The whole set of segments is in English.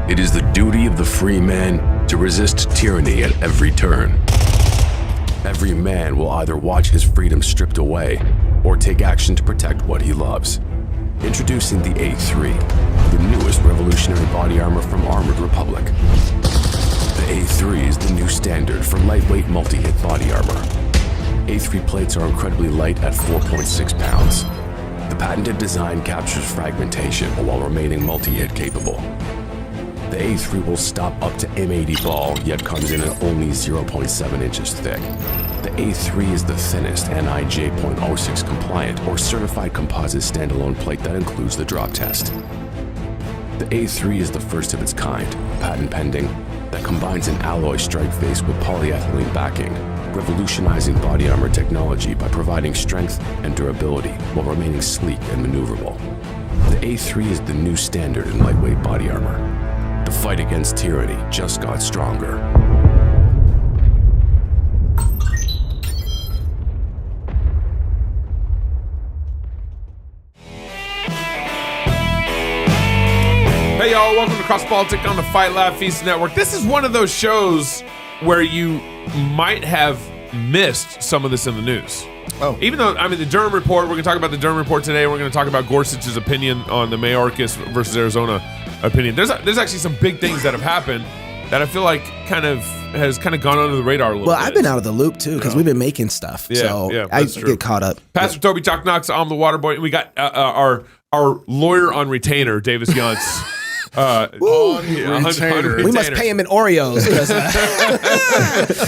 It is the duty of the free man to resist tyranny at every turn. Every man will either watch his freedom stripped away or take action to protect what he loves. Introducing the A3, the newest revolutionary body armor from Armored Republic. The A3 is the new standard for lightweight multi-hit body armor. A3 plates are incredibly light at 4.6 pounds. The patented design captures fragmentation while remaining multi-hit capable. The A3 will stop up to M80 ball, yet comes in at only 0.7 inches thick. The A3 is the thinnest NIJ.06 compliant or certified composite standalone plate that includes the drop test. The A3 is the first of its kind, patent pending, that combines an alloy strike face with polyethylene backing, revolutionizing body armor technology by providing strength and durability while remaining sleek and maneuverable. The A3 is the new standard in lightweight body armor. The fight against tyranny just got stronger. Hey y'all, welcome to Cross Politic on the Fight Laugh Feast Network. This is one of those shows where you might have missed some of this in the news. Oh. Even though, the Durham report, we're going to talk about the Durham report today. We're going to talk about Gorsuch's opinion on the Mayorkas versus Arizona opinion. There's actually some big things that have happened that I feel like has gone under the radar a little bit. Well, I've been out of the loop too because we've been making stuff. So I get caught up. Pastor Toby Chalk Knox, I'm the water boy. And we got our lawyer on retainer, Davis Younts. We must pay him in Oreos.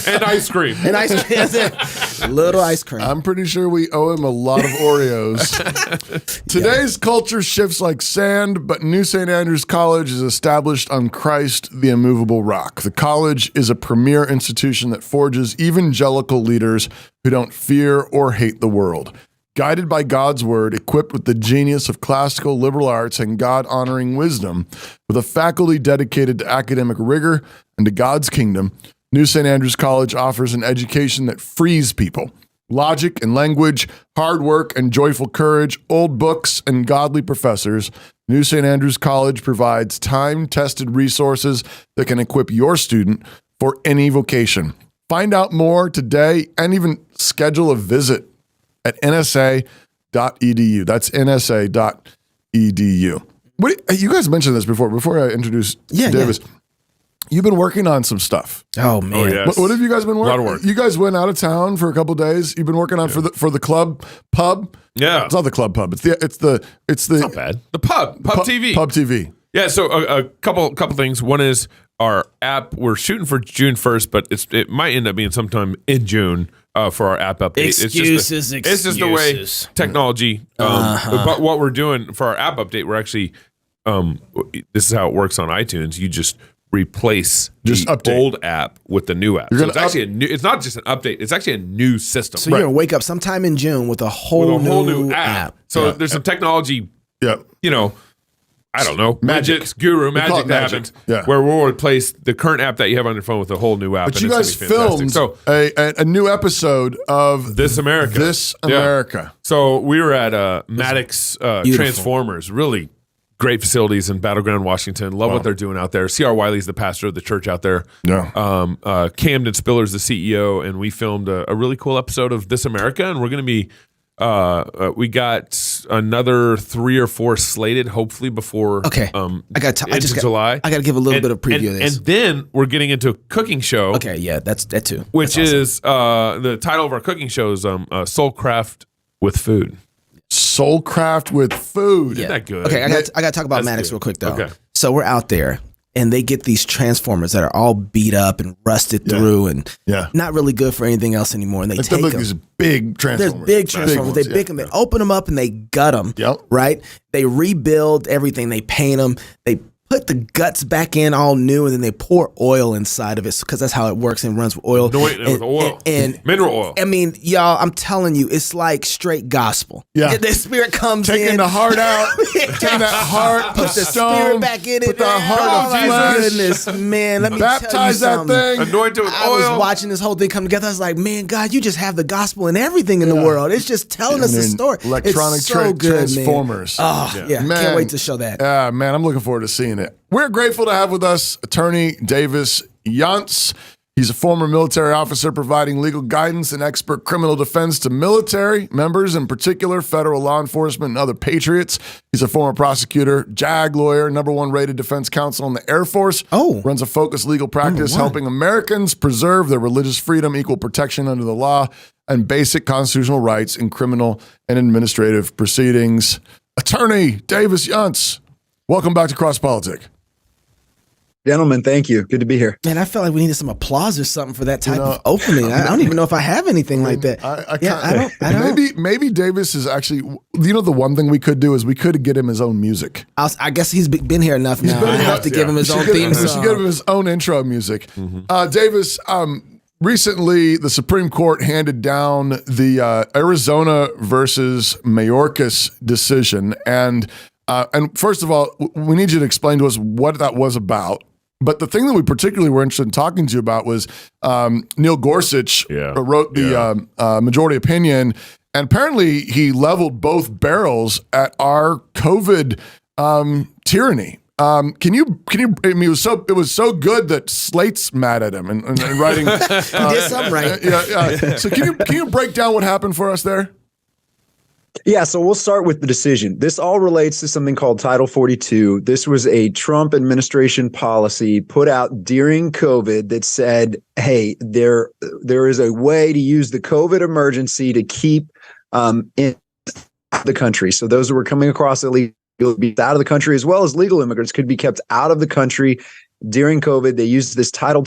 And ice cream. And ice cream. That's it. Little ice cream. I'm pretty sure we owe him a lot of Oreos. Today's culture shifts like sand, but New St. Andrews College is established on Christ, the immovable rock. The college is a premier institution that forges evangelical leaders who don't fear or hate the world. Guided by God's word, equipped with the genius of classical liberal arts and God-honoring wisdom, with a faculty dedicated to academic rigor and to God's kingdom, New St. Andrews College offers an education that frees people. Logic and language, hard work and joyful courage, old books and godly professors, New St. Andrews College provides time-tested resources that can equip your student for any vocation. Find out more today and even schedule a visit at nsa.edu. That's nsa.edu. You guys mentioned this before I introduced Davis. Yeah. You've been working on some stuff. Oh man, yes. What have you guys been working? A lot of work. You guys went out of town for a couple of days. You've been working on for the club pub. Yeah, it's not the club pub. It's not bad. The pub TV. Pub TV. Yeah. So a couple things. One is our app. We're shooting for June 1st, but it might end up being sometime in June. For our app update. Excuses. It's just the way technology. But what we're doing for our app update, we're actually, this is how it works on iTunes. You just replace the old app with the new app. So it's actually it's not just an update. It's actually a new system. So you're going to wake up sometime in June with a whole new app. So there's some technology, I don't know, magic that happens where we'll replace the current app that you have on your phone with a whole new app. But you guys filmed a new episode of This America. Yeah. So we were at Maddox Transformers, really great facilities in Battleground, Washington. Love what they're doing out there. C.R. Wiley's the pastor of the church out there. Yeah. Camden Spiller's the CEO, and we filmed a really cool episode of This America, and we're going to be we got another 3 or 4 slated, hopefully before July. I got to give a little bit of preview of this. And then we're getting into a cooking show. Okay, yeah, that's that too. Which is the title of our cooking show is Soulcraft with Food. Soulcraft with Food. Yeah. Isn't that good? Okay, I got to talk about Maddox real quick though. Okay. So we're out there. And they get these transformers that are all beat up and rusted through and not really good for anything else anymore. And they take them. These big transformers. There's big transformers. They pick them. They open them up and they gut them. Yep. Right? They rebuild everything. They paint them. They put the guts back in all new, and then they pour oil inside of it because that's how it works and runs with oil. With oil. And mineral oil. I mean, y'all, I'm telling you, it's like straight gospel. Yeah. The spirit comes in. Taking the heart out. Taking that heart, put the spirit back in it. Put the heart of Jesus. Goodness, man. Let me baptize tell you that thing. Anoint it with oil. I was watching this whole thing come together. I was like, man, God, you just have the gospel and everything in the world. It's just telling us a story. Electronic it's so good, transformers. Man. Oh, yeah. Man, can't wait to show that. Yeah, man, I'm looking forward to seeing mean it. We're grateful to have with us attorney Davis Younts. He's a former military officer providing legal guidance and expert criminal defense to military members, in particular federal law enforcement and other patriots. He's a former prosecutor, JAG lawyer, #1 rated defense counsel in the Air Force. Runs a focused legal practice helping Americans preserve their religious freedom, equal protection under the law, and basic constitutional rights in criminal and administrative proceedings. Attorney Davis Younts, welcome back to Cross Politic. Gentlemen, thank you. Good to be here. Man, I felt like we needed some applause or something for that type of opening. I don't even know if I have anything like that. I don't. Maybe Davis is actually, the one thing we could do is we could get him his own music. I guess he's been here enough now. I have to give him his own theme song. We should give him his own intro music. Davis, recently the Supreme Court handed down the Arizona versus Mayorkas decision. And first of all, we need you to explain to us what that was about. But the thing that we particularly were interested in talking to you about was Neil Gorsuch wrote the majority opinion, and apparently he leveled both barrels at our COVID tyranny. Can you? I mean, it was so good that Slate's mad at him and writing. He did something right. So can you break down what happened for us there? Yeah, so we'll start with the decision. This all relates to something called Title 42. This was a Trump administration policy put out during COVID that said, hey, there is a way to use the COVID emergency to keep in the country. So those who were coming across illegally be out of the country, as well as legal immigrants, could be kept out of the country during COVID. They used this Title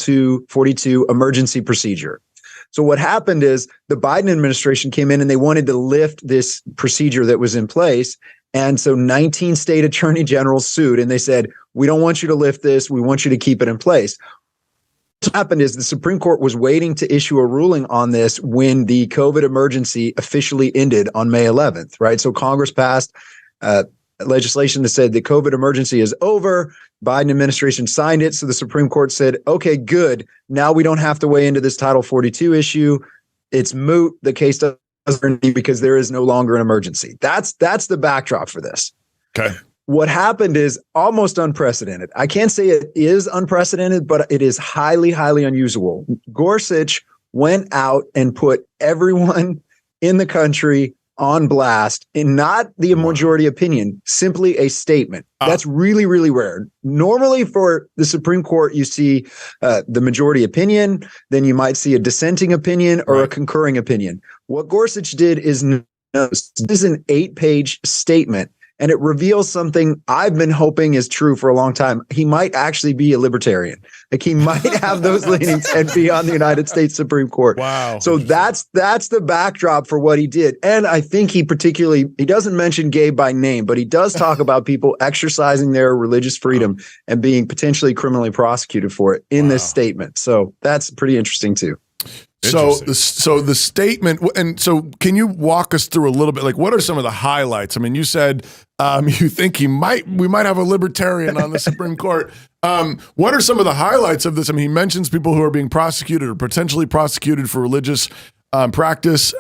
42 emergency procedure. So what happened is the Biden administration came in and they wanted to lift this procedure that was in place. And so 19 state attorney generals sued and they said, we don't want you to lift this. We want you to keep it in place. What happened is the Supreme Court was waiting to issue a ruling on this when the COVID emergency officially ended on May 11th, right? So Congress passed legislation that said the COVID emergency is over. Biden administration signed it. So the Supreme Court said, okay, good. Now we don't have to weigh into this Title 42 issue. It's moot. The case doesn't because there is no longer an emergency. That's the backdrop for this. Okay. What happened is almost unprecedented. I can't say it is unprecedented, but it is highly, highly unusual. Gorsuch went out and put everyone in the country on blast in not the majority opinion, simply a statement. That's really, really rare. Normally for the Supreme Court, you see the majority opinion, then you might see a dissenting opinion or a concurring opinion. What Gorsuch did is this is an 8-page statement, and it reveals something I've been hoping is true for a long time. He might actually be a libertarian. Like he might have those leanings and be on the United States Supreme Court. Wow. So that's the backdrop for what he did. And I think he doesn't mention gay by name, but he does talk about people exercising their religious freedom and being potentially criminally prosecuted for it in this statement. So that's pretty interesting too. So the statement, and so can you walk us through a little bit, like what are some of the highlights? I mean, you said you think we might have a libertarian on the Supreme Court. What are some of the highlights of this? I mean, he mentions people who are being prosecuted or potentially prosecuted for religious practice.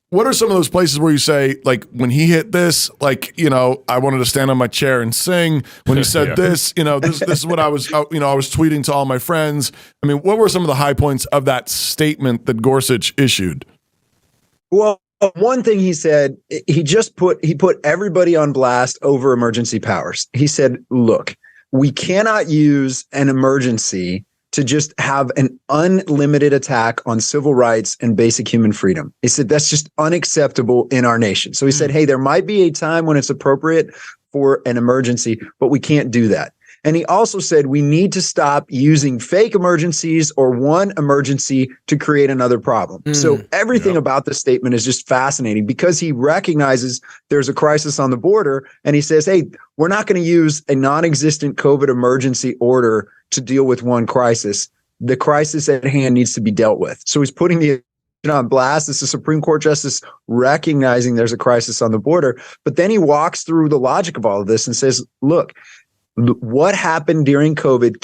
What are some of those places where you say, like, when he hit this, like, I wanted to stand on my chair and sing. When he said this, this is what I was, I was tweeting to all my friends. I mean, what were some of the high points of that statement that Gorsuch issued? Well, one thing he said, he put everybody on blast over emergency powers. He said, look, we cannot use an emergency to just have an unlimited attack on civil rights and basic human freedom. He said that's just unacceptable in our nation. So he said, hey, there might be a time when it's appropriate for an emergency, but we can't do that. And he also said we need to stop using fake emergencies or one emergency to create another problem. So everything about this statement is just fascinating because he recognizes there's a crisis on the border. And he says, hey, we're not going to use a non-existent COVID emergency order to deal with one crisis. The crisis at hand needs to be dealt with. So he's putting the on blast. This is a Supreme Court justice recognizing there's a crisis on the border. But then he walks through the logic of all of this and says, look, what happened during COVID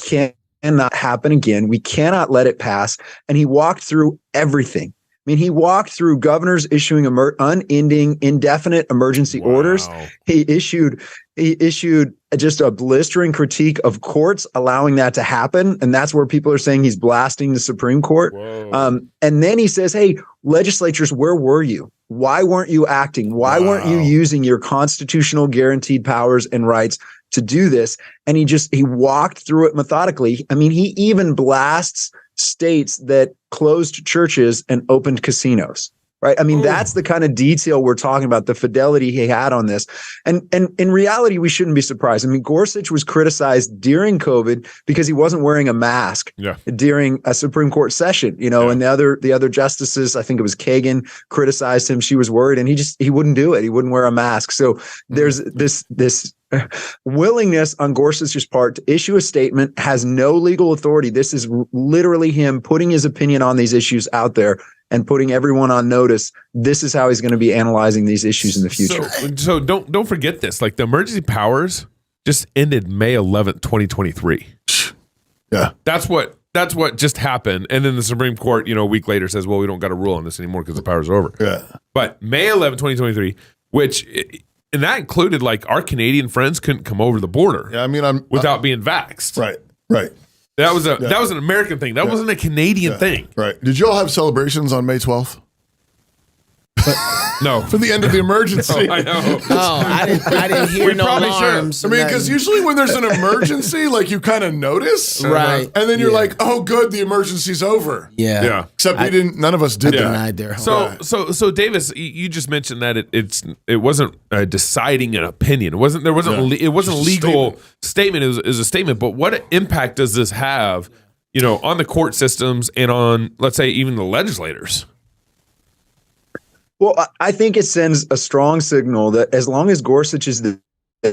cannot happen again. We cannot let it pass. And he walked through everything. I mean, he walked through governors issuing unending, indefinite emergency orders. He issued He issued just a blistering critique of courts allowing that to happen. And that's where people are saying he's blasting the Supreme Court. And then he says, hey, legislatures, where were you? Why weren't you acting? Why weren't you using your constitutional guaranteed powers and rights to do this? And he walked through it methodically. I mean, he even blasts states that closed churches and opened casinos. Right. I mean, that's the kind of detail we're talking about, the fidelity he had on this. And in reality, we shouldn't be surprised. I mean, Gorsuch was criticized during COVID because he wasn't wearing a mask during a Supreme Court session, and the other justices, I think it was Kagan, criticized him. She was worried and he wouldn't do it. He wouldn't wear a mask. So there's this willingness on Gorsuch's part to issue a statement, has no legal authority. This is literally him putting his opinion on these issues out there and putting everyone on notice. This is how he's going to be analyzing these issues in the future. So don't forget this. Like, the emergency powers just ended May 11th, 2023. Yeah. That's what just happened. And then the Supreme Court, a week later says, well, we don't got to rule on this anymore because the powers are over. Yeah. But May 11th, 2023, and that included, like, our Canadian friends couldn't come over the border. Yeah, I mean, without being vaxxed. Right. That was an American thing. That wasn't a Canadian thing. Right. Did you all have celebrations on May 12th? No. For the end of the emergency. I know. I didn't hear no alarms. Should. I mean, because usually when there's an emergency, like, you kind of notice. Right. And then you're like, oh, good, the emergency's over. Yeah. Except none of us did that. Denied their home. So Davis, you just mentioned that it wasn't deciding an opinion. It wasn't a legal statement. It was a statement. But what impact does this have, on the court systems and on, let's say, even the legislators? Well, I think it sends a strong signal that as long as Gorsuch is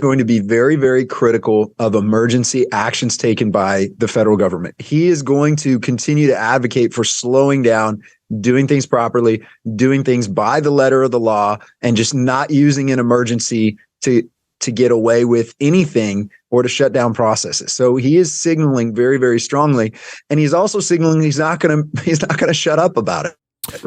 going to be very, very critical of emergency actions taken by the federal government, he is going to continue to advocate for slowing down, doing things properly, doing things by the letter of the law, and just not using an emergency to get away with anything or to shut down processes. So he is signaling very, very strongly, and he's also signaling he's not going to shut up about it.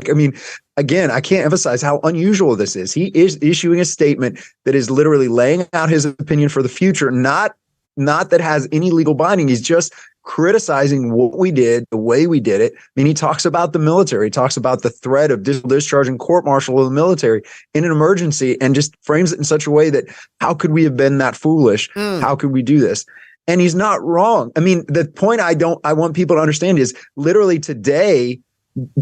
I mean, again, I can't emphasize how unusual this is. He is issuing a statement that is literally laying out his opinion for the future, not that has any legal binding. He's just criticizing what we did, the way we did it. I mean, he talks about the military. He talks about the threat of discharge and court-martial of the military in an emergency, and just frames it in such a way that, how could we have been that foolish? How could we do this? And he's not wrong. I mean, the point I want people to understand is, literally today,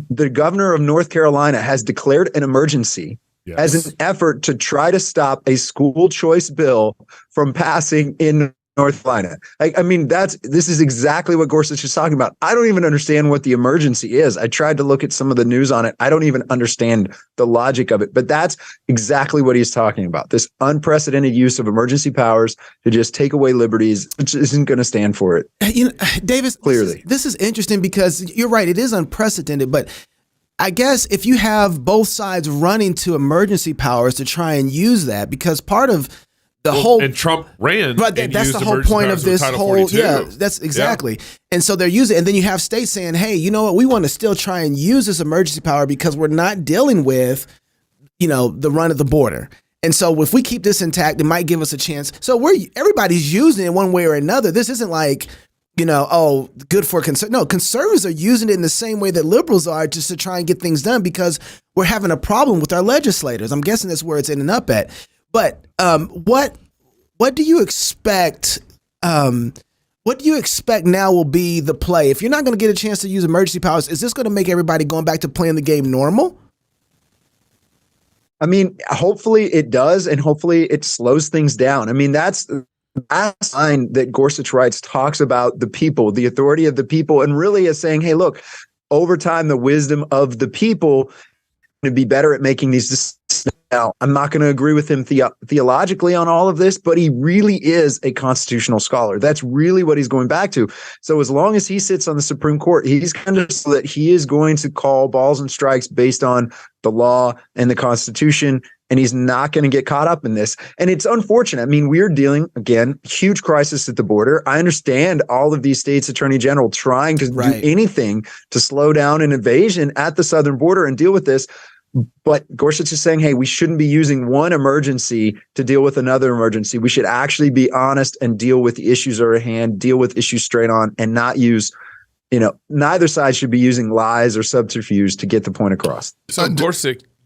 the governor of North Carolina has declared an emergency as an effort to try to stop a school choice bill from passing in North Carolina. I mean, this is exactly what Gorsuch is talking about. I don't even understand what the emergency is. I tried to look at some of the news on it. I don't even understand the logic of it, but that's exactly what he's talking about. This unprecedented use of emergency powers to just take away liberties, which isn't going to stand for it. Davis, clearly, this is interesting because you're right. It is unprecedented, but I guess if you have both sides running to emergency powers to try and use that, because part of the whole, and Trump ran, but that's the whole point of this whole, that's exactly. Yeah. And so they're using it. And then you have states saying, hey, you know what? We want to still try and use this emergency power because we're not dealing with, the run of the border. And so if we keep this intact, it might give us a chance. So everybody's using it one way or another. This isn't like, good for conservatives. No, conservatives are using it in the same way that liberals are, just to try and get things done because we're having a problem with our legislators. I'm guessing that's where it's ending up at. But what do you expect? What do you expect now will be the play? If you're not going to get a chance to use emergency powers, is this going to make everybody going back to playing the game normal? I mean, hopefully it does, and hopefully it slows things down. I mean, that's a sign that Gorsuch writes, talks about the people, the authority of the people, and really is saying, hey, look, over time, the wisdom of the people to be better at making these decisions. Now, I'm not going to agree with him theologically on all of this, but he really is a constitutional scholar. That's really what he's going back to. So as long as he sits on the Supreme Court, he's kind of so that he is going to call balls and strikes based on the law and the Constitution, and he's not going to get caught up in this. And it's unfortunate. I mean, we're dealing, again, huge crisis at the border. I understand all of these states' attorney general trying to do anything to slow down an invasion at the southern border and deal with this. But Gorsuch is saying, hey, we shouldn't be using one emergency to deal with another emergency. We should actually be honest and deal with the issues at our hand, deal with issues straight on, and not use, neither side should be using lies or subterfuge to get the point across. So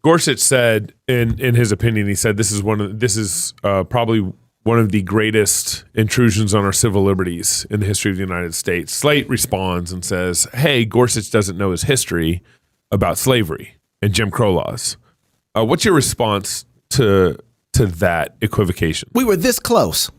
Gorsuch said, in his opinion, he said this is probably one of the greatest intrusions on our civil liberties in the history of the United States. Slate responds and says, hey, Gorsuch doesn't know his history about slavery and Jim Crow laws. What's your response to that equivocation? We were this close.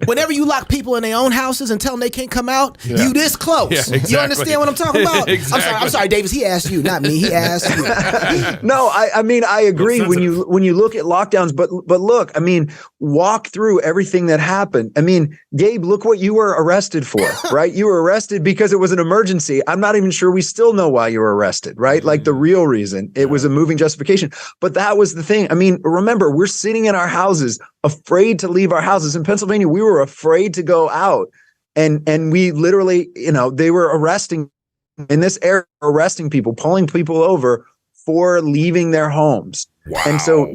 Whenever you lock people in their own houses and tell them they can't come out, you this close. Yeah, exactly. You understand what I'm talking about? Exactly. I'm sorry, Davis. He asked you, not me. He asked you. No, I mean, I agree when you look at lockdowns, but look, I mean, walk through everything that happened. I mean, Gabe, look what you were arrested for, right? You were arrested because it was an emergency. I'm not even sure we still know why you were arrested, right? Like the real reason. It was a moving justification. But that was the thing. I mean, remember, we're sitting in our houses afraid to leave our houses. In Pennsylvania, we were afraid to go out. And we literally, they were arresting in this area, arresting people, pulling people over for leaving their homes. Wow. And so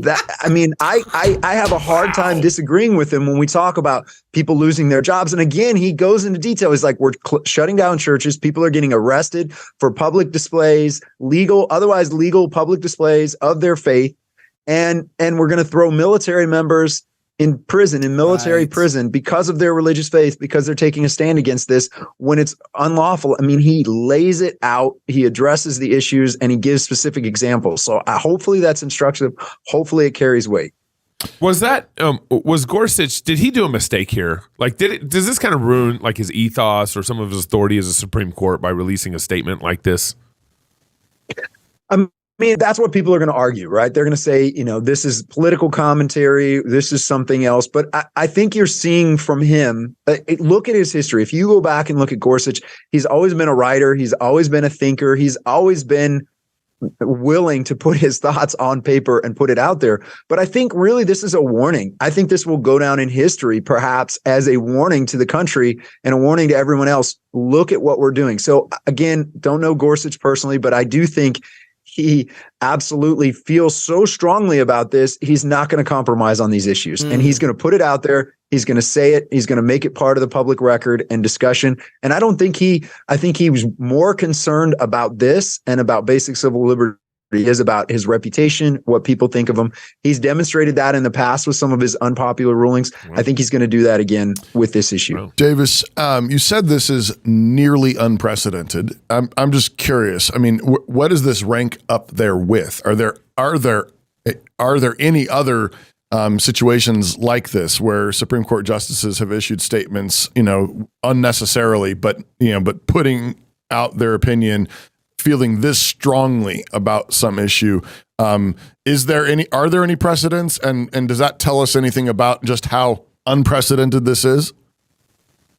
I have a hard time disagreeing with him when we talk about people losing their jobs. And again, he goes into detail. He's like, we're shutting down churches. People are getting arrested for public displays, otherwise legal public displays of their faith. And we're going to throw military members in military prison because of their religious faith, because they're taking a stand against this when it's unlawful. I mean, he lays it out, he addresses the issues, and he gives specific examples. So hopefully that's instructive. Hopefully it carries weight. Was Gorsuch, did he do a mistake here? Like, does this kind of ruin like his ethos or some of his authority as a Supreme Court by releasing a statement like this? I mean, that's what people are going to argue, right? They're going to say, this is political commentary. This is something else. But I think you're seeing from him, look at his history. If you go back and look at Gorsuch, he's always been a writer. He's always been a thinker. He's always been willing to put his thoughts on paper and put it out there. But I think really this is a warning. I think this will go down in history, perhaps as a warning to the country and a warning to everyone else. Look at what we're doing. So again, don't know Gorsuch personally, but I do think he absolutely feels so strongly about this. He's not going to compromise on these issues, and he's going to put it out there. He's going to say it. He's going to make it part of the public record and discussion. And I think he was more concerned about this and about basic civil liberty. He is about his reputation, what people think of him. He's demonstrated that in the past with some of his unpopular rulings. Wow. I think he's going to do that again with this issue. Wow. Davis, you said this is nearly unprecedented. I'm just curious. I mean, what does this rank up there with? Are there any other situations like this where Supreme Court justices have issued statements, unnecessarily, but putting out their opinion, feeling this strongly about some issue? Are there any precedents? And does that tell us anything about just how unprecedented this is?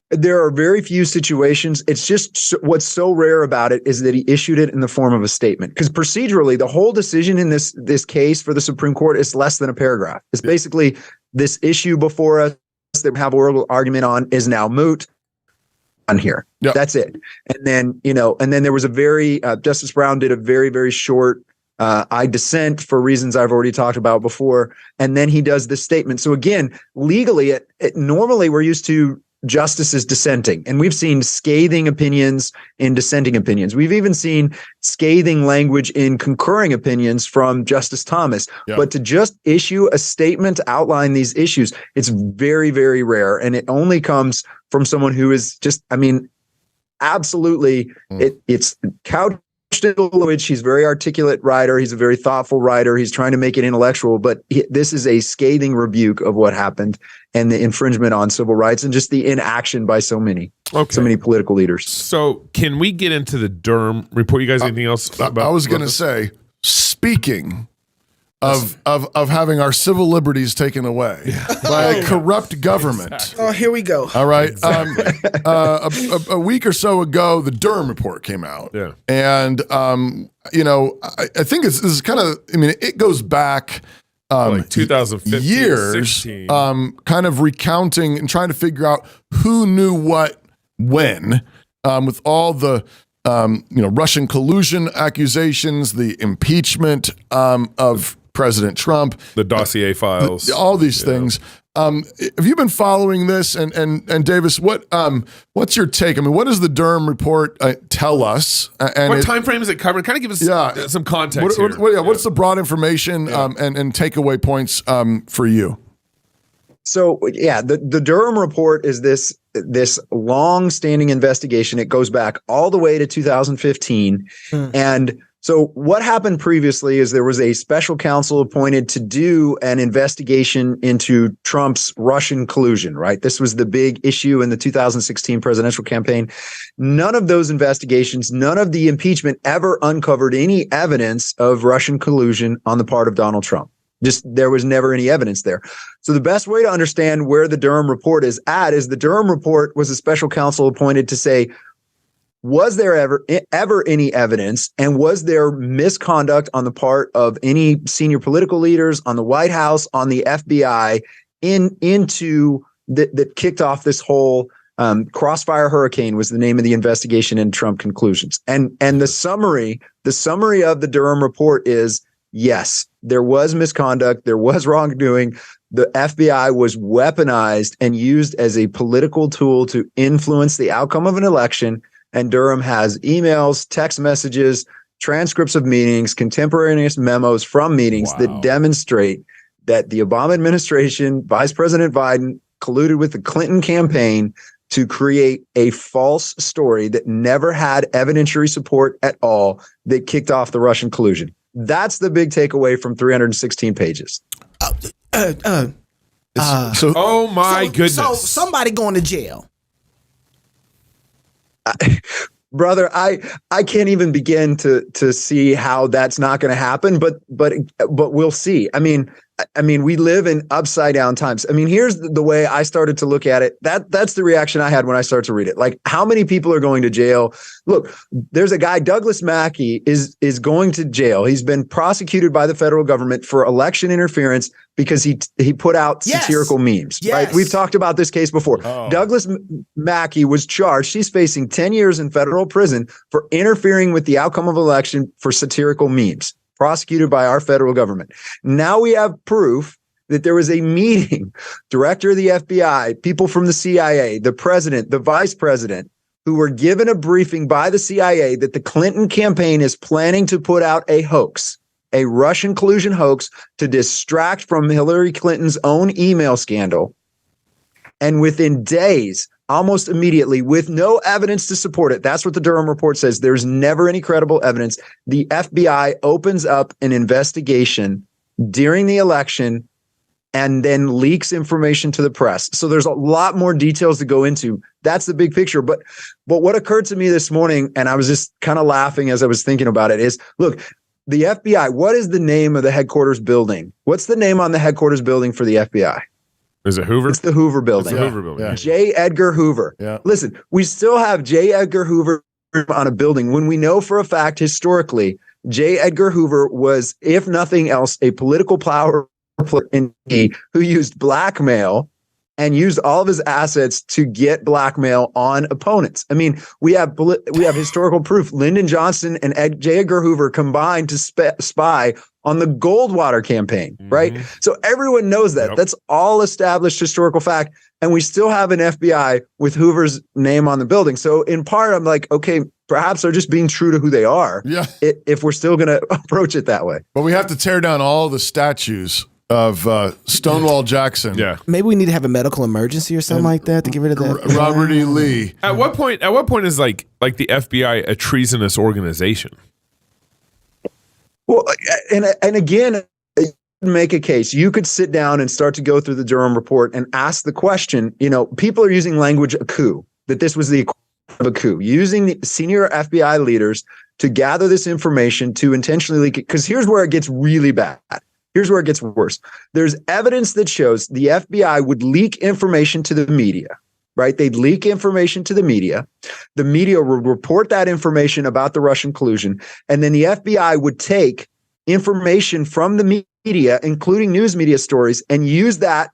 There are very few situations. It's just what's so rare about it is that he issued it in the form of a statement. Because procedurally, the whole decision in this case for the Supreme Court is less than a paragraph. It's basically this issue before us that we have oral argument on is now moot. On here. Yep. That's it. And then, there was a very, Justice Brown did a very, very short, I dissent for reasons I've already talked about before. And then he does this statement. So again, legally, normally we're used to justices dissenting, and we've seen scathing opinions in dissenting opinions. We've even seen scathing language in concurring opinions from Justice Thomas. Yep. But to just issue a statement to outline these issues, it's very, very rare. And it only comes from someone who is just, absolutely, it's couched in language. He's a very articulate writer. He's a very thoughtful writer. He's trying to make it intellectual, but this is a scathing rebuke of what happened and the infringement on civil rights and just the inaction by so many political leaders. So can we get into the Durham report? You guys, anything else about? I was going to say, speaking of having our civil liberties taken away by a corrupt government. Exactly. Oh, here we go. All right. Exactly. A week or so ago, the Durham report came out. Yeah. And, I think this is kind of, it goes back like 2015, years, 16. Kind of recounting and trying to figure out who knew what when, with all the Russian collusion accusations, the impeachment of President Trump, the dossier files, all these things. Have you been following this? And Davis, what's your take? I mean, what does the Durham report tell us? And what time frame is it covering? Kind of give us some context here. What's the broad information and takeaway points for you? So the Durham report is this long-standing investigation. It goes back all the way to 2015. And so what happened previously is there was a special counsel appointed to do an investigation into Trump's Russian collusion, right? This was the big issue in the 2016 presidential campaign. None of those investigations, none of the impeachment ever uncovered any evidence of Russian collusion on the part of Donald Trump. There was never any evidence there. So the best way to understand where the Durham report is at is the Durham report was a special counsel appointed to say, was there ever any evidence, and was there misconduct on the part of any senior political leaders, on the White House, on the FBI, into that kicked off this whole Crossfire Hurricane was the name of the investigation in Trump conclusions. And the summary of the Durham report is, yes, there was misconduct, there was wrongdoing. The FBI was weaponized and used as a political tool to influence the outcome of an election. And Durham has emails, text messages, transcripts of meetings, contemporaneous memos from meetings that demonstrate that the Obama administration, Vice President Biden, colluded with the Clinton campaign to create a false story that never had evidentiary support at all that kicked off the Russian collusion. That's the big takeaway from 316 pages. Oh my goodness. So somebody going to jail. Brother, I can't even begin to see how that's not going to happen, but we'll see. I mean, we live in upside down times. I mean, here's the way I started to look at it. That's the reaction I had when I started to read it. Like, how many people are going to jail? Look, there's a guy, Douglas Mackey, is going to jail. He's been prosecuted by the federal government for election interference because he put out satirical memes. Yes. Right? We've talked about this case before. Douglas Mackey was charged. He's facing 10 years in federal prison for interfering with the outcome of election for satirical memes, prosecuted by our federal government. Now we have proof that there was a meeting, director of the FBI, people from the CIA, the president, the vice president, who were given a briefing by the CIA that the Clinton campaign is planning to put out a hoax, a Russian collusion hoax to distract from Hillary Clinton's own email scandal. And within days, almost immediately, with no evidence to support it, that's what the Durham report says. There's never any credible evidence. The FBI opens up an investigation during the election and then leaks information to the press. So there's a lot more details to go into. That's the big picture. But what occurred to me this morning, and I was just kind of laughing as I was thinking about it, is, look, the FBI, what is the name of the headquarters building? What's the name on the headquarters building for the FBI? Is it Hoover? It's the Hoover building. It's the Hoover building. Yeah. J. Edgar Hoover. Yeah. Listen, we still have J. Edgar Hoover on a building when we know for a fact historically J. Edgar Hoover was, if nothing else, a political power player who used blackmail and used all of his assets to get blackmail on opponents. I mean, we have historical proof. Lyndon Johnson and J. Edgar Hoover combined to spy on the Goldwater campaign, right? So everyone knows that. Yep. That's all established historical fact. And we still have an FBI with Hoover's name on the building. So in part, I'm like, okay, perhaps they're just being true to who they are. Yeah. If we're still going to approach it that way. But we have to tear down all the statues of Stonewall Jackson. Yeah. Maybe we need to have a medical emergency or something like that to get rid of that. Robert E. Lee. At what point is like the FBI a treasonous organization? Well, and again, make a case. You could sit down and start to go through the Durham report and ask the question, people are using language, a coup, that this was the equivalent of a coup, using the senior FBI leaders to gather this information to intentionally leak it. Because here's where it gets really bad. Here's where it gets worse. There's evidence that shows the FBI would leak information to the media, right? They'd leak information to the media. The media would report that information about the Russian collusion. And then the FBI would take information from the media, including news media stories, and use that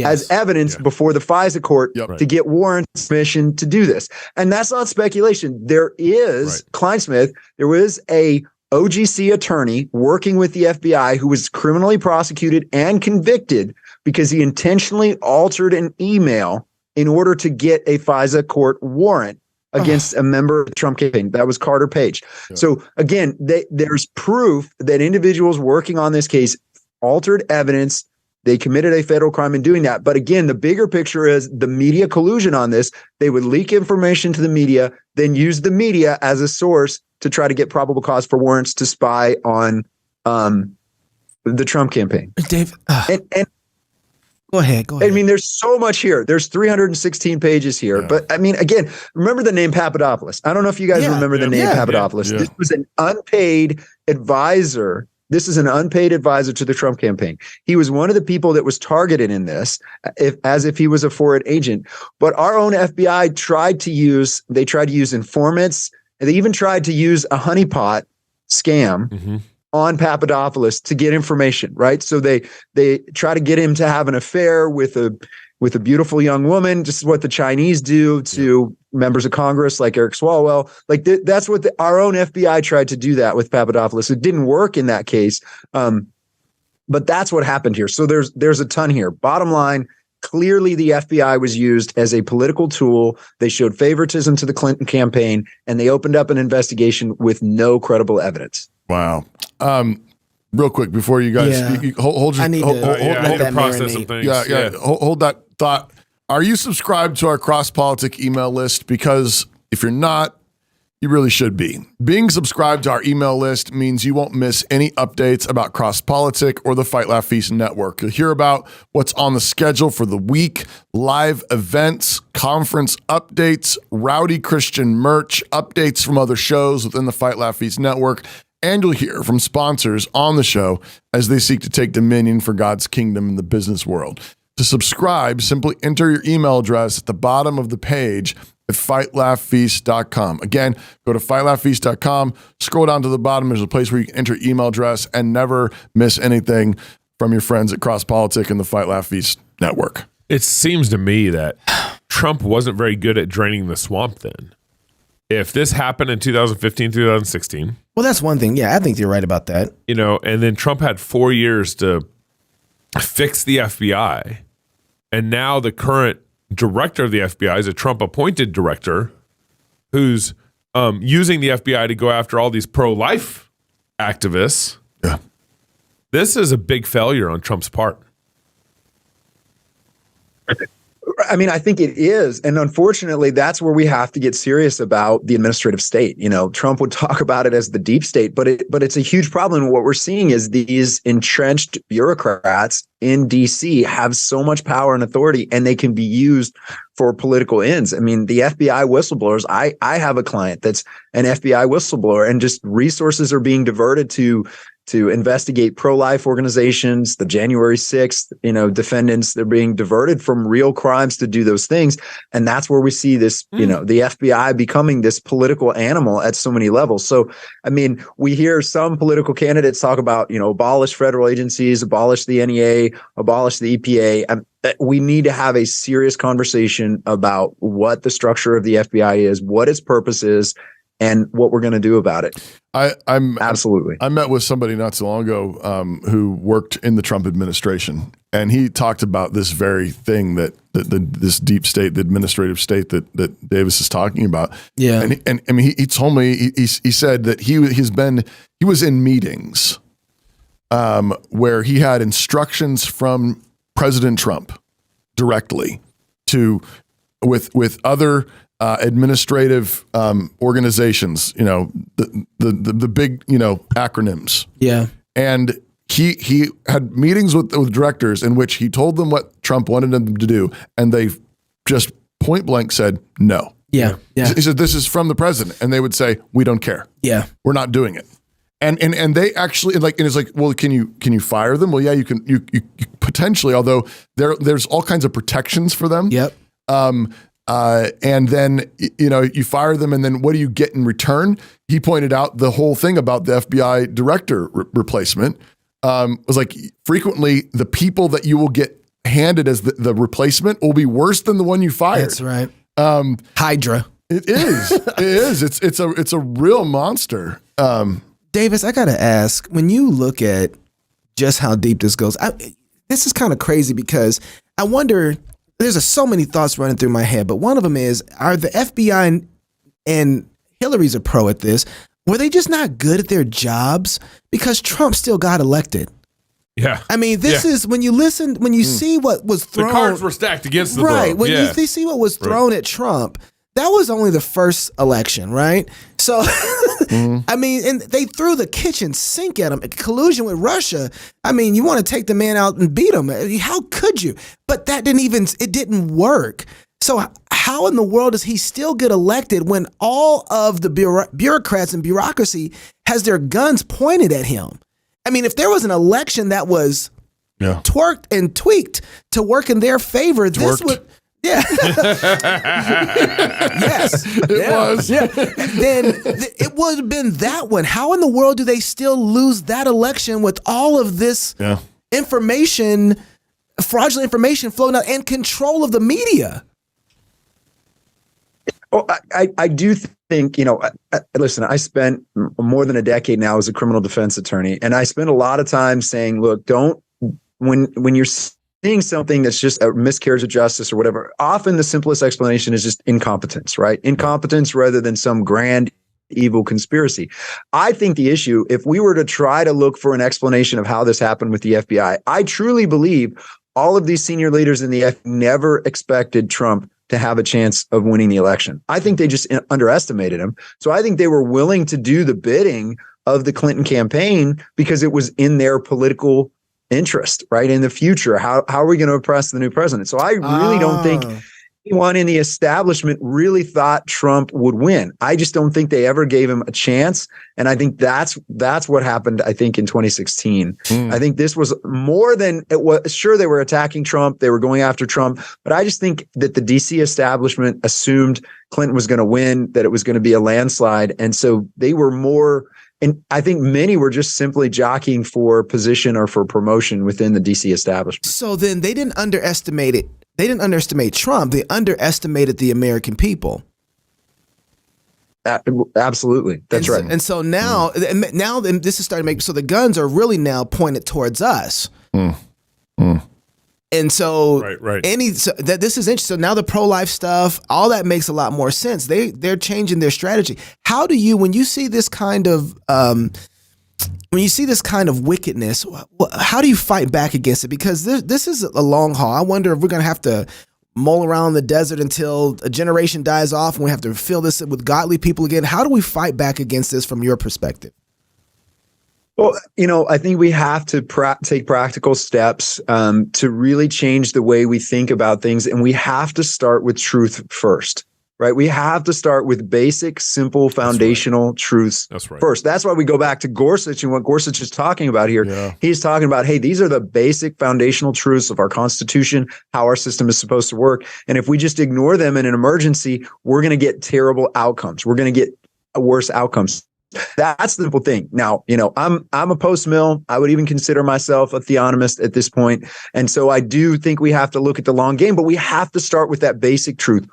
as evidence before the FISA court to get warrants permission to do this. And that's not speculation. There is, Kleinsmith, there was a OGC attorney working with the FBI who was criminally prosecuted and convicted because he intentionally altered an email in order to get a FISA court warrant against a member of the Trump campaign. That was Carter Page. Yeah. So again, there's proof that individuals working on this case altered evidence. They committed a federal crime in doing that. But again, the bigger picture is the media collusion on this. They would leak information to the media, then use the media as a source to try to get probable cause for warrants to spy on the Trump campaign. Dave, and Go ahead. I mean, there's so much here. There's 316 pages here. Yeah. But I mean, again, remember the name Papadopoulos. I don't know if you guys remember the name Papadopoulos. Yeah. This was an unpaid advisor. This is an unpaid advisor to the Trump campaign. He was one of the people that was targeted in this, as if he was a foreign agent. But our own FBI tried to use informants. And they even tried to use a honeypot scam on Papadopoulos to get information, right? So they try to get him to have an affair with a beautiful young woman, just what the Chinese do to members of Congress like Eric Swalwell. Like that's what our own FBI tried to do that with Papadopoulos. It didn't work in that case, but that's what happened here. So there's a ton here. Bottom line, clearly the FBI was used as a political tool. They showed favoritism to the Clinton campaign, and they opened up an investigation with no credible evidence. Wow. Real quick before you guys hold I need to process some things. Hold that thought. Are you subscribed to our Cross Politic email list? Because if you're not, you really should be. Being subscribed to our email list means you won't miss any updates about Cross Politic or the Fight Laugh Feast Network. You'll hear about what's on the schedule for the week, live events, conference updates, rowdy Christian merch, updates from other shows within the Fight Laugh Feast Network, and you'll hear from sponsors on the show as they seek to take dominion for God's kingdom in the business world. To subscribe, simply enter your email address at the bottom of the page at fightlaughfeast.com. Again, go to fightlaughfeast.com, scroll down to the bottom. There's a place where you can enter your email address and never miss anything from your friends at Cross Politic and the Fight Laugh Feast Network. It seems to me that Trump wasn't very good at draining the swamp then. If this happened in 2015, 2016. Well, that's one thing. Yeah, I think you're right about that. And then Trump had 4 years to fix the FBI. And now the current director of the FBI is a Trump-appointed director who's using the FBI to go after all these pro-life activists. Yeah. This is a big failure on Trump's part. I mean, I think it is. And unfortunately, that's where we have to get serious about the administrative state. Trump would talk about it as the deep state, but it's a huge problem. What we're seeing is these entrenched bureaucrats in DC have so much power and authority, and they can be used for political ends. I mean, the FBI whistleblowers, I have a client that's an FBI whistleblower, and just resources are being diverted to investigate pro-life organizations, the January 6th, defendants. They're being diverted from real crimes to do those things. And that's where we see this, the FBI becoming this political animal at so many levels. So, I mean, we hear some political candidates talk about, abolish federal agencies, abolish the NEA, abolish the EPA. We need to have a serious conversation about what the structure of the FBI is, what its purpose is, and what we're going to do about it. Absolutely. I met with somebody not so long ago who worked in the Trump administration, and he talked about this very thing that this deep state, the administrative state that Davis is talking about. Yeah, and I mean, he told me he said that he was in meetings where he had instructions from President Trump directly with other administrative organizations, the big, acronyms. Yeah. And he had meetings with directors in which he told them what Trump wanted them to do, and they just point blank said no. Yeah. Yeah. He said, this is from the president. And they would say, we don't care. Yeah. We're not doing it. And they actually and it's like, well, can you fire them? Well, yeah, you can you potentially, although there's all kinds of protections for them. Yep. And then, you fire them, and then what do you get in return? He pointed out the whole thing about the FBI director replacement was like, frequently the people that you will get handed as the replacement will be worse than the one you fired. That's right. Hydra. It is. It is. It's a real monster. Davis, I gotta ask, when you look at just how deep this goes, this is kind of crazy because I wonder. There's so many thoughts running through my head, but one of them is: are the FBI and Hillary's a pro at this? Were they just not good at their jobs? Because Trump still got elected. Yeah. I mean, this is when you see what was thrown. The cards were stacked against the right. bro. When you see what was thrown at Trump, that was only the first election, right? So, I mean, and they threw the kitchen sink at him, collusion with Russia. I mean, you want to take the man out and beat him. How could you? But it didn't work. So how in the world does he still get elected when all of the bureaucrats and bureaucracy has their guns pointed at him? I mean, if there was an election that was twerked and tweaked to work in their favor, this would... Yeah. Yes. It was. Yeah. Then it would have been that one. How in the world do they still lose that election with all of this information, fraudulent information flowing out and control of the media? Well, I do think, listen, I spent more than a decade now as a criminal defense attorney, and I spent a lot of time saying, look, when you're seeing something that's just a miscarriage of justice or whatever, often the simplest explanation is just incompetence, right? Incompetence rather than some grand evil conspiracy. I think the issue, if we were to try to look for an explanation of how this happened with the FBI, I truly believe all of these senior leaders in the FBI never expected Trump to have a chance of winning the election. I think they just underestimated him. So I think they were willing to do the bidding of the Clinton campaign because it was in their political interest, right? In the future, how are we going to oppress the new president? So I really don't think anyone in the establishment really thought Trump would win. I just don't think they ever gave him a chance. And I think that's what happened, I think, in 2016. I think this was more than it was. Sure, they were attacking Trump. They were going after Trump. But I just think that the DC establishment assumed Clinton was going to win, that it was going to be a landslide. And so they were more... And I think many were just simply jockeying for position or for promotion within the DC establishment. So then they didn't underestimate it. They didn't underestimate Trump. They underestimated the American people. Absolutely. That's right. And so now this is starting to make, so the guns are really now pointed towards us. And so, this is interesting. So now the pro-life stuff, all that makes a lot more sense. They're changing their strategy. How do you, when you see this kind of wickedness, how do you fight back against it? Because this is a long haul. I wonder if we're going to have to mull around the desert until a generation dies off and we have to fill this with godly people again. How do we fight back against this from your perspective? Well, I think we have to take practical steps to really change the way we think about things. And we have to start with truth first, right? We have to start with basic, simple, foundational truths first. That's why we go back to Gorsuch and what Gorsuch is talking about here. Yeah. He's talking about, hey, these are the basic foundational truths of our Constitution, how our system is supposed to work. And if we just ignore them in an emergency, we're going to get terrible outcomes. We're going to get worse outcomes. That's the simple thing. Now, I'm a post-mill. I would even consider myself a theonomist at this point. And so I do think we have to look at the long game, but we have to start with that basic truth,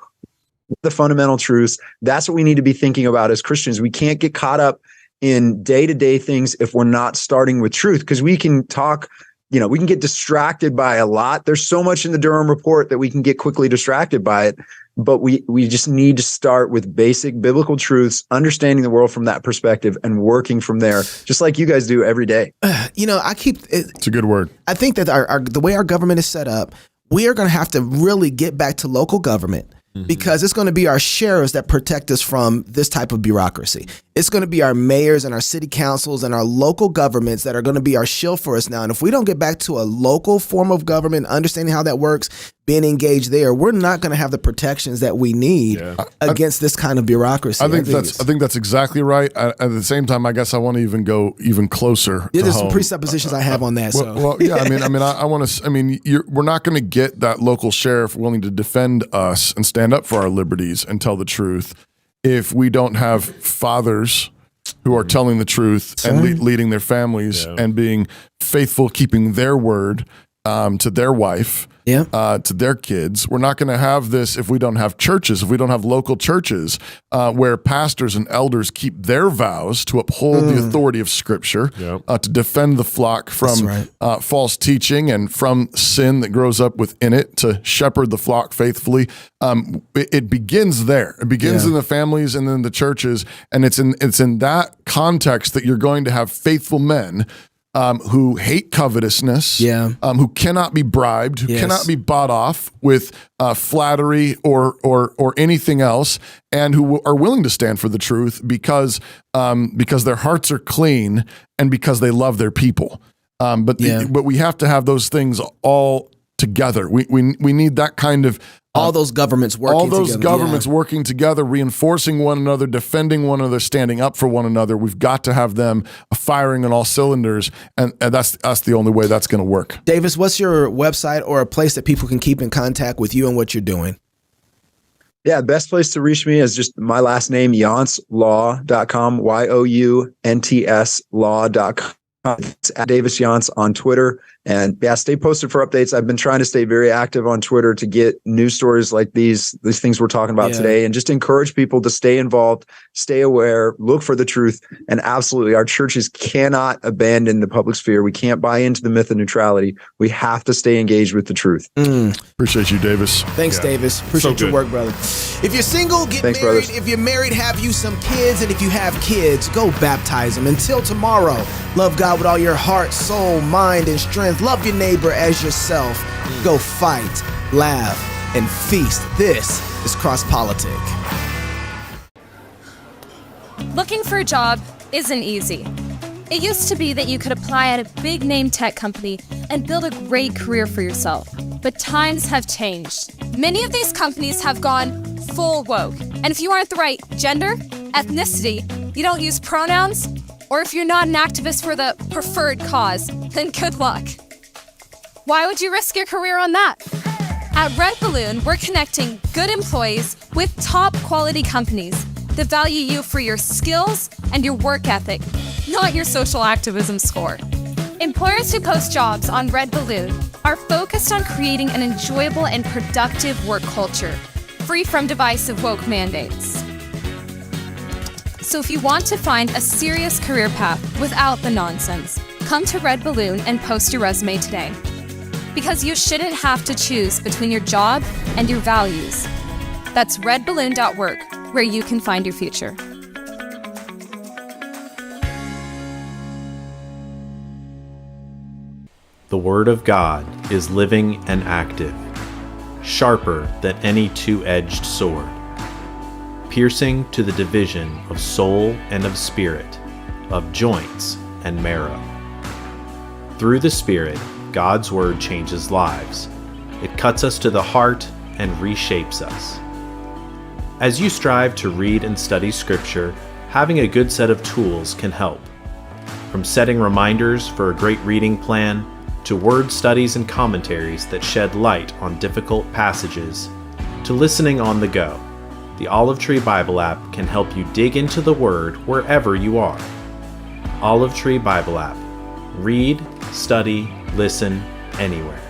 the fundamental truths. That's what we need to be thinking about as Christians. We can't get caught up in day-to-day things if we're not starting with truth, because we can talk, we can get distracted by a lot. There's so much in the Durham report that we can get quickly distracted by it. But we just need to start with basic biblical truths, understanding the world from that perspective and working from there, just like you guys do every day. It's a good word. I think that the way our government is set up, we are going to have to really get back to local government. Because it's going to be our sheriffs that protect us from this type of bureaucracy. It's going to be our mayors and our city councils and our local governments that are going to be our shield for us now. And if we don't get back to a local form of government, understanding how that works, being engaged there, we're not going to have the protections that we need against this kind of bureaucration. I think that's exactly right. At the same time, I guess I want to even go even closer. Yeah, there's some presuppositions I have on that. We're not going to get that local sheriff willing to defend us and stand up for our liberties and tell the truth if we don't have fathers who are telling the truth and leading their families and being faithful, keeping their word to their wife. to their kids. We're not going to have this if we don't have churches, if we don't have local churches where pastors and elders keep their vows to uphold the authority of Scripture, to defend the flock from false teaching and from sin that grows up within it, to shepherd the flock faithfully. It begins there. It begins in the families and then the churches, and it's in that context that you're going to have faithful men who hate covetousness, who cannot be bribed, who cannot be bought off with flattery or anything else, and who are willing to stand for the truth because their hearts are clean and because they love their people. But we have to have those things all together. We need that kind of all those governments working together, reinforcing one another, defending one another, standing up for one another. We've got to have them firing on all cylinders, and that's the only way that's going to work. Davis, what's your website or a place that people can keep in contact with you and what you're doing? Yeah, best place to reach me is just my last name, younts.com, YOUNTS law.com. It's at Davis Younts on Twitter. And stay posted for updates. I've been trying to stay very active on Twitter to get news stories like these things we're talking about today, and just encourage people to stay involved, stay aware, look for the truth. And absolutely, our churches cannot abandon the public sphere. We can't buy into the myth of neutrality. We have to stay engaged with the truth. Appreciate you, Davis. Thanks, Davis. Appreciate your work, brother. If you're single, get married. Brothers. If you're married, have you some kids. And if you have kids, go baptize them. Until tomorrow, love God with all your heart, soul, mind, and strength. Love your neighbor as yourself. Go fight, laugh, and feast. This is Cross Politic. Looking for a job isn't easy. It used to be that you could apply at a big name tech company and build a great career for yourself. But times have changed. Many of these companies have gone full woke. And if you aren't the right gender, ethnicity, you don't use pronouns, or if you're not an activist for the preferred cause, then good luck. Why would you risk your career on that? At Red Balloon, we're connecting good employees with top quality companies that value you for your skills and your work ethic, not your social activism score. Employers who post jobs on Red Balloon are focused on creating an enjoyable and productive work culture, free from divisive woke mandates. So if you want to find a serious career path without the nonsense, come to Red Balloon and post your resume today. Because you shouldn't have to choose between your job and your values. That's redballoon.work, where you can find your future. The Word of God is living and active, sharper than any two-edged sword, piercing to the division of soul and of spirit, of joints and marrow. Through the Spirit, God's Word changes lives. It cuts us to the heart and reshapes us. As you strive to read and study Scripture, having a good set of tools can help. From setting reminders for a great reading plan, to word studies and commentaries that shed light on difficult passages, to listening on the go, the Olive Tree Bible app can help you dig into the Word wherever you are. Olive Tree Bible app. Read, study, listen, anywhere.